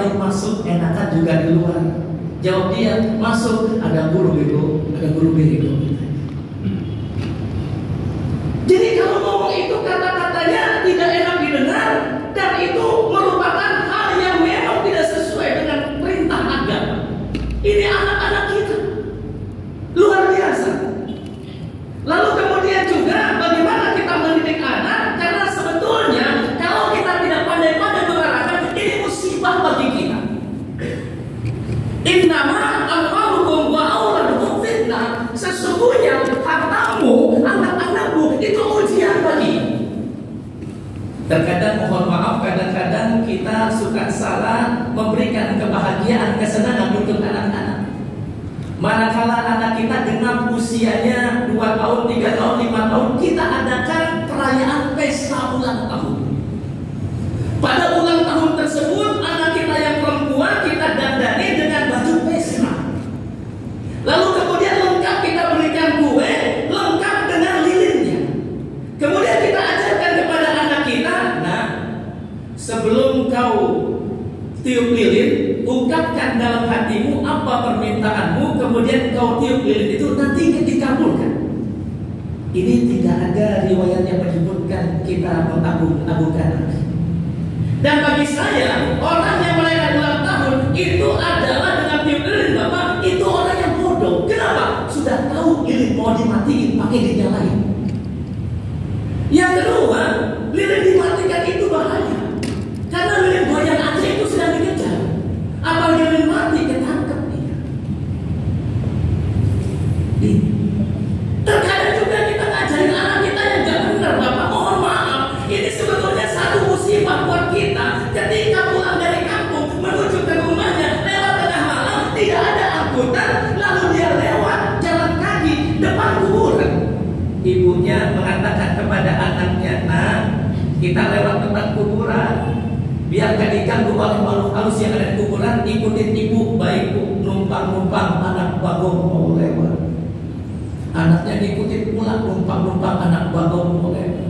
lain masuk, enakan juga di luar. Jawab dia, masuk, ada guru itu, ada guru itu. Jadi kalau ngomong itu kata-katanya tidak enak didengar, dan itu merupakan hal yang memang tidak sesuai dengan perintah agama. Ini anak-anak kita luar biasa. Lalu kemudian juga bagaimana kita mendidik anak, karena sebetulnya kalau kita tidak pandai-pandai mengarahkan, ini musibah bagi kita. Innama amwalukum wa auladukum fitnah. Sesungguhnya hartamu, anak-anakmu itu ujian bagi. Terkadang mohon maaf, kadang-kadang kita suka salah memberikan kebahagiaan, kesenangan untuk anak-anak. Manakala anak kita genap usianya 2 tahun, 3 tahun, 5 tahun, kita adakan perayaan pesta ulang tahun. Pada ulang tahun tersebut, anak kita yang perempuan kita dandani dengan baju pesta. Lalu kemudian lengkap kita berikan kue, lengkap dengan lilinnya. Kemudian kita ajarkan kepada anak kita, nah, sebelum kau tiup lilin, ungkapkan dalam hatimu apa permintaanmu, kemudian kau tiup lilin itu nanti dikabulkan. Ini tidak ada riwayat yang menyebutkan kita mengagung-agungkan. Dan bagi saya, orang yang merayakan ulang tahun itu adalah dengan tiup lilin, Bapak, itu orang yang bodoh. Kenapa? Sudah tahu lilin mau dimatiin, pakai dinyalain. Yang kedua, lilin dimatikan itu bahaya. Karena lilin goyang aja itu sedang dikejar. Apa lilin mati ketangkep dia. Terkadang juga kita ngajarin anak kita yang gak benar, Bapak. Mohon maaf, ini sebetulnya satu musibah buat kita. Ketika pulang dari kampung menuju ke rumahnya, lewat tengah malam tidak ada angkutan, lalu dia lewat jalan kaki depan kuburan. Ibunya mengatakan kepada anaknya, nah, kita lewat depan kuburan, biar gak diganggu oleh makhluk halus yang ada di kuburan, ikutin ibu, baik bu, numpang-numpang anak bagong mau lewat. Anaknya ikutin pulang, numpang-numpang anak bagong mau lewat.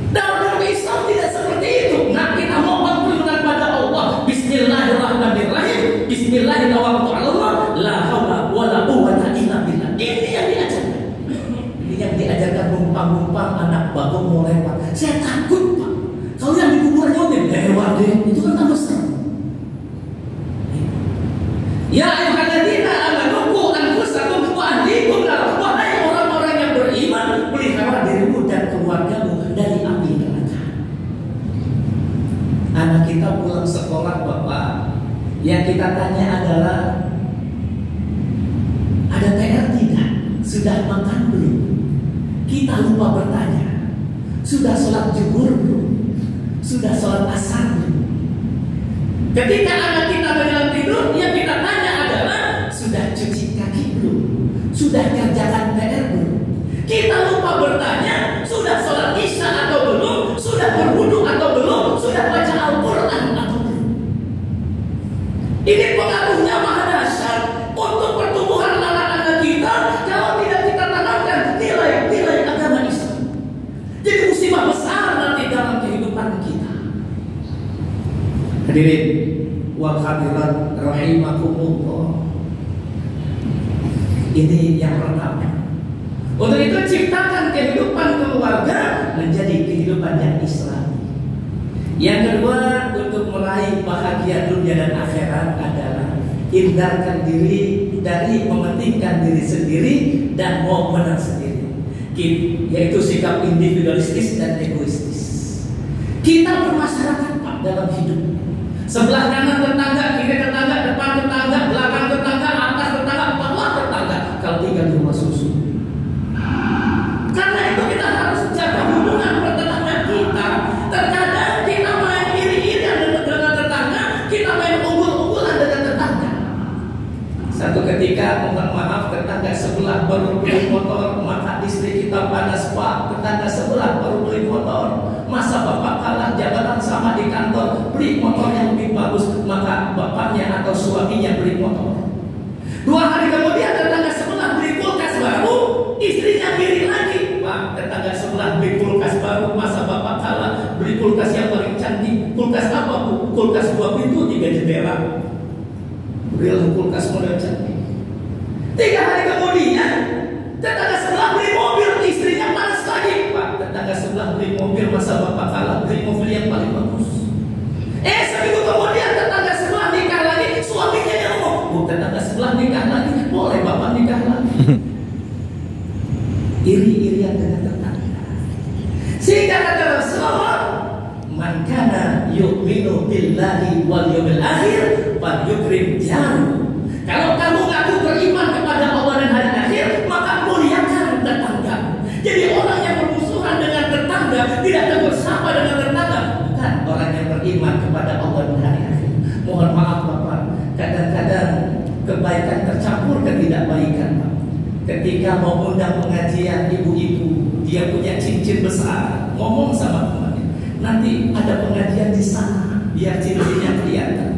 Dalam Islam tidak seperti itu. Nah, kita mohon perlindungan pada Allah. Bismillahirrahmanirrahim. Bismillahirrahmanirrahim. La haula wala quwwata illa billah. Ini yang diajarkan. Ini yang diajarkan numpang-numpang anak bagong mau lewat. Saya takut, Pak. Kalau yang di kuburan nyotin lewat deh, itu kan tambah serem. Ya ayyuhalladzina amanu qu anfusakum wa ahlikum nar. Wahai orang-orang yang beriman, pelihara dirimu dan keluargamu dari api neraka. Anak kita pulang sekolah, Bapak, yang kita tanya adalah, ada PR tidak? Sudah makan belum? Kita lupa bertanya. Sudah sholat zuhur belum? Sudah sholat asar belum? Ketika anak kita berjalan tidur, yang kita tanya adalah, sudah cuci kaki belum? Sudah kerjakan PR belum? Kita lupa bertanya, sudah sholat isya atau belum? Sudah berwudu atau belum? Sudah baca Al-Quran atau belum? Ini pengaruhnya maha dahsyat untuk pertumbuhan anak-anak kita kalau tidak kita tanamkan nilai-nilai agama Islam. Jadi musibah besar nanti dalam kehidupan kita. Hadirin wa hadirat rahimakumullah. Ini yang pertama. Untuk itu ciptakan kehidupan keluarga menjadi kehidupan yang Islam. Yang kedua, untuk meraih bahagia dunia dan akhirat adalah hindarkan diri dari mementingkan diri sendiri dan mau menang sendiri, yaitu sikap individualistis dan egoistis. Kita bermasyarakat, Pak, dalam hidup. Sebelah kanan tetangga, kiri tetangga, depan tetangga, belakang tetangga, atas tetangga, bawah tetangga. Kalau tinggal di rumah susu. Karena itu kita harus jaga hubungan pertetanggaan kita. Terkadang kita main iri-irian dengan tetangga, kita main unggul-unggulan dengan tetangga. Satu ketika, mohon maaf, tetangga sebelah baru beli motor, maka istri kita panas, Pak. Tetangga sebelah baru beli motor, masa bapak kalah jabatan sama di kantor, beli motor yang lebih bagus, maka bapaknya atau suaminya beli motor. 2 hari kemudian tetangga sebelah beli kulkas baru, istrinya iri lagi, Pak. Tetangga sebelah beli kulkas baru, masa bapak kalah beli kulkas yang paling cantik. Kulkas apa, Bu? kulkas 2 pintu 3 jendela. Real kulkas model cantik. 3 hari kemudian tetangga sebelah beli mobil, istrinya panas lagi. Pak, tetangga sebelah beli mobil, masa bapak kalah beli mobil yang paling bagus. Seminggu kemudian tetangga sebelah nikah lagi, suaminya yang ngomong, Bu, tetangga sebelah nikah lagi, boleh bapak nikah lagi. Iri-irian dengan tetangga. Sehingga kata Rasulullah, man kana yu'minu billahi wal yawmil akhir falyukrim jaru. Kalau kamu ngaku beriman kepada Allah dan hari akhir, maka muliakan tetangga. Jadi orang yang bermusuhan dengan tetangga, tidak tegur sapa dengan tetangga, bukan orang yang beriman kepada Allah dan hari akhir. Mohon maaf Bapak, kadang-kadang kebaikan tercampur ketidakbaikan Pak. Ketika mau undang pengajian ibu-ibu, dia punya cincin besar, ngomong sama temannya, nanti ada pengajian di sana, biar cincinnya kelihatan.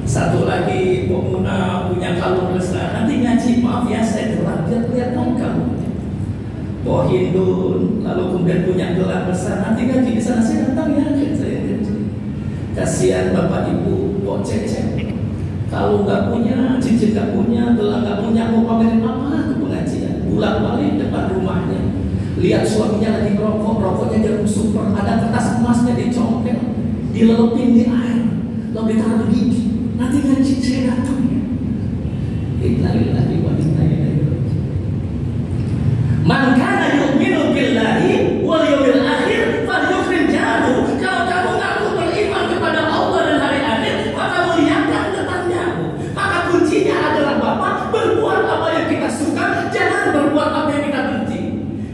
Satu lagi, Muna punya kalung besar, nanti ngaji, maaf ya saya gelap, biar kelihatan kamu. Bawa hindun, lalu kemudian punya gelang besar, nanti ngaji di sana saya datang ya, saya ngaji. Kasihan bapak ibu, bawa cecek. Kalau nggak punya, cincin nggak punya, gelang nggak punya, mau pamerin apa ke pengajian? Bulan balik depan rumahnya, lihat suaminya lagi merokok, rokoknya jarum super, ada kertas emasnya dicongkel, dilelepin di air, lalu ditaruh di gigi. Nanti ngaji saya datang ya. Innalillahi wa inna ilaihi raji'un. Man kana yu'minu billahi wal yawmil akhir falyukrim jaru. Kalau kamu ngaku beriman kepada Allah dan hari akhir, maka muliakan tetanggamu. Maka kuncinya adalah Bapak berbuat apa yang kita suka, jangan berbuat apa yang kita benci.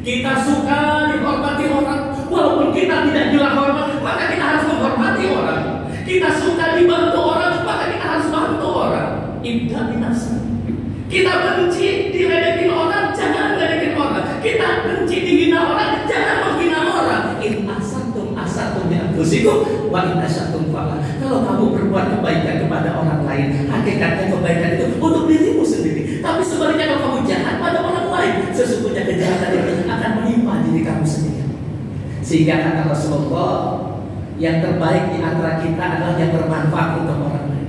Kita suka dihormati orang, walaupun kita tidak bilang hormat, maka kita harus menghormati orang. Kita suka dibantu orang, maka kita harus bantu orang. Ibda binasa. Kita benci diledekin orang, jangan ledekin orang. Kita benci dihina orang, jangan menghina orang. In asatum bi anfusikum wa in asatum fala. Kalau kamu berbuat kebaikan kepada orang lain, hakikatnya kebaikan itu untuk dirimu sendiri. Tapi sebaliknya kalau kamu jahat pada orang lain, sesungguhnya kejahatan itu akan menimpa diri kamu sendiri. Sehingga kata Rasulullah, yang terbaik di antara kita adalah yang bermanfaat untuk orang lain.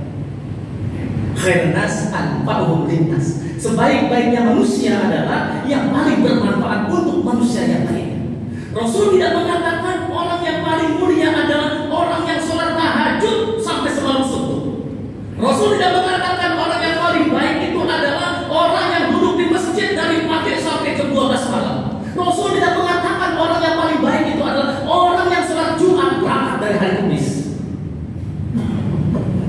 Khairunas anfa'uhum linnas. Sebaik-baiknya manusia adalah yang paling bermanfaat untuk manusia yang lain. Rasul tidak mengatakan orang yang paling mulia adalah orang yang sholat tahajud sampai semalam subuh. Rasul tidak mengatakan orang yang paling baik itu adalah orang yang duduk di masjid dari pagi sampai ke 12 malam. Rasul tidak mengatakan orang yang paling baik itu adalah orang yang sholat Jumat berangkat dari hari Kamis.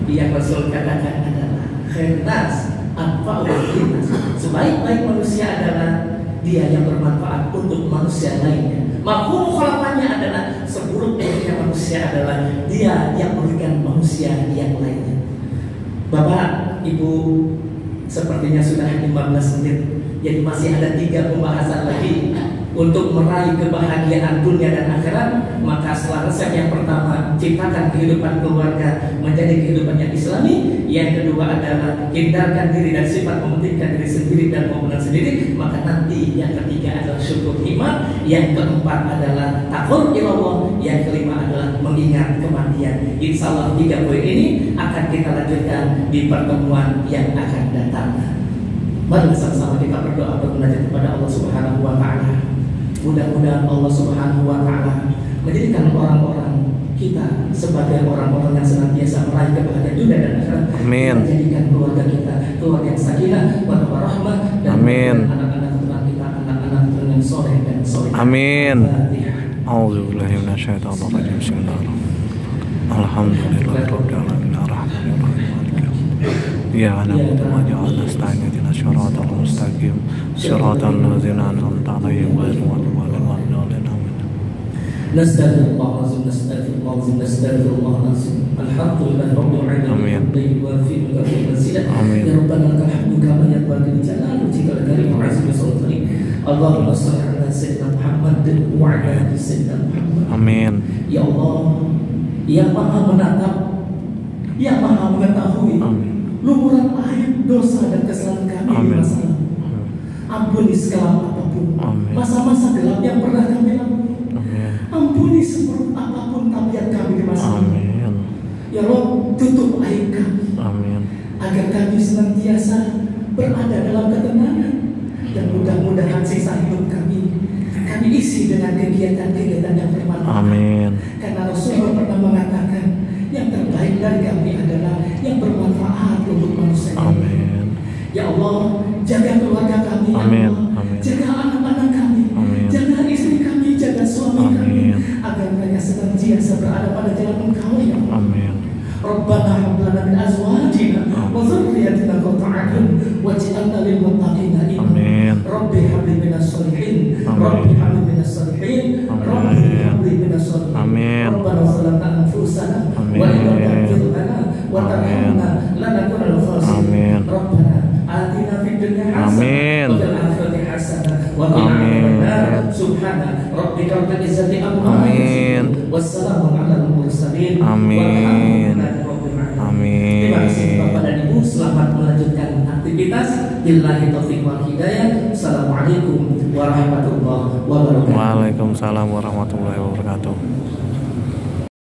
Yang Rasul katakan adalah khairunas anfa'uhum linnas. Sebaik-baik manusia adalah dia yang bermanfaat untuk manusia lainnya. Mafhum mukhalafahnya adalah seburuk-buruknya manusia adalah dia yang merugikan manusia yang lainnya. Bapak, Ibu, sepertinya sudah 15 menit. Jadi masih ada 3 pembahasan lagi untuk meraih kebahagiaan dunia dan akhirat. Maka setelah resep yang pertama, ciptakan kehidupan keluarga menjadi kehidupan yang islami. Yang kedua adalah hindarkan diri dan sifat mementingkan diri sendiri dan pembangunan sendiri. Maka nanti yang ketiga adalah syukur nikmat. Yang keempat adalah takut ilallah. Yang kelima adalah mengingat kematian. Insya Allah 3 poin ini akan kita lanjutkan di pertemuan yang akan datang. Mari sama-sama kita berdoa bermunajat kepada Allah Subhanahu wa Ta'ala. Mudah-mudahan Allah Subhanahu wa Ta'ala menjadikan orang-orang kita sebagai orang-orang yang senantiasa meraih kebahagiaan dunia dan akhirat. Amin. Menjadikan keluarga kita keluarga yang sakinah, warahmah, dan anak-anak keturunan kita anak-anak keturunan yang soleh dan soleh. Amin. A'udzubillahi minasyaitonir rajim. Bismillahirrahmanirrahim. Alhamdulillahirabbil alamin arrahmanir rahim. Ya na'budu wa nasta'inu ihdinas siratal mustaqim siratal ladzina an'amta 'alaihim ghairil maghdubi 'alaihim. Nastaghfirullahalazim, nastaghfirullahalazim, nastaghfirullahalazim. Alhamdulillahi rabbil alamin. Amin. Ya Rabbana lakal hamdu kama yanbaghi li jalali wajhikal karim wa 'azimi sultanik. Allahumma shalli 'ala sayyidina Muhammad wa 'ala ali sayyidina Muhammad. Amin. Ya Allah, yang Maha menatap, yang Maha mengetahui lumuran aib, dosa dan kesalahan kami di masa lalu. Ampuni sekelam apapun masa-masa gelap yang pernah kami lalui. Ampuni seburuk apapun tabiat kami di masa lalu. tutup aib kami. Amin. Agar kami senantiasa berada dalam ketenangan. Dan mudah-mudahan sisa hidup kami isi dengan kegiatan-kegiatan yang bermanfaat. Amin. Karena Rasulullah pernah mengatakan, yang terbaik dari kami adalah yang bermanfaat untuk manusia. Amin. Ya Allah, jaga keluarga kami. Amin. Ya Allah. Amin. Jaga anak-anak kami. Amin. Jaga istri kami, jaga suami kami. Amin. Agar mereka senantiasa berada pada jalan Engkau, ya Allah. Amin. Rabbana hab lana min azwajina wa dhurriyyatina qurrata a'yun waj'alna lil muttaqina imama. Amin. Rabbi hab li minas shalihin. Amin. Rabbi hab li minas shalihin. Rabbi hab li minas shalihin. Amin. Rabbana zalamna anfusana wa in lam taghfir lana wa tarhamna lanakunanna minal khasirin. Amin. Rabbana atina fid dunya hasanah Amin. wa fil akhirati hasanah wa qina adzabannar. Subhana rabbika rabbil izzati amma yasifun. Wassalamu alal mursalin. Amin. Amin. Terima kasih Bapak dan Ibu, selamat melanjutkan aktivitas. Billahi taufiq wal hidayah. Assalamualaikum warahmatullahi wabarakatuh. Waalaikumsalam warahmatullahi wabarakatuh.